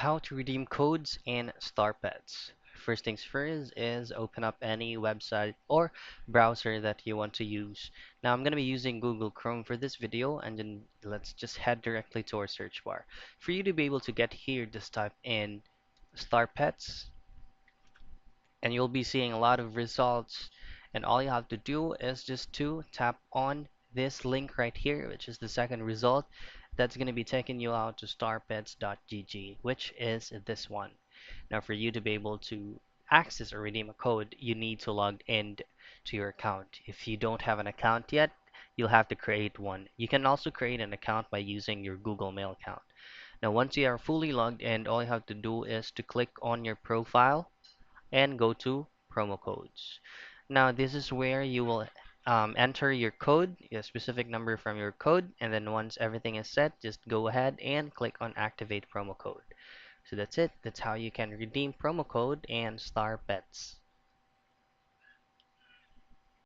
How to redeem codes in Starpets. First things first is open up any website or browser that you want to use. Now I'm going to be using Google Chrome for this video, and then let's just head directly to our search bar. For you to be able to get here, just type in Starpets and you'll be seeing a lot of results, and all you have to do is just to tap on this link right here, which is the second result. That's going to be taking you out to starpets.gg, which is this one. Now for you to be able to access or redeem a code, you need to log in to your account. If you don't have an account yet, you'll have to create one. You can also create an account by using your Google Mail account. Now once you are fully logged in, all you have to do is to click on your profile and go to promo codes. Now this is where you will enter your code, a specific number from your code, and then once everything is set, just go ahead and click on activate promo code. So that's it. That's how you can redeem promo code and star pets.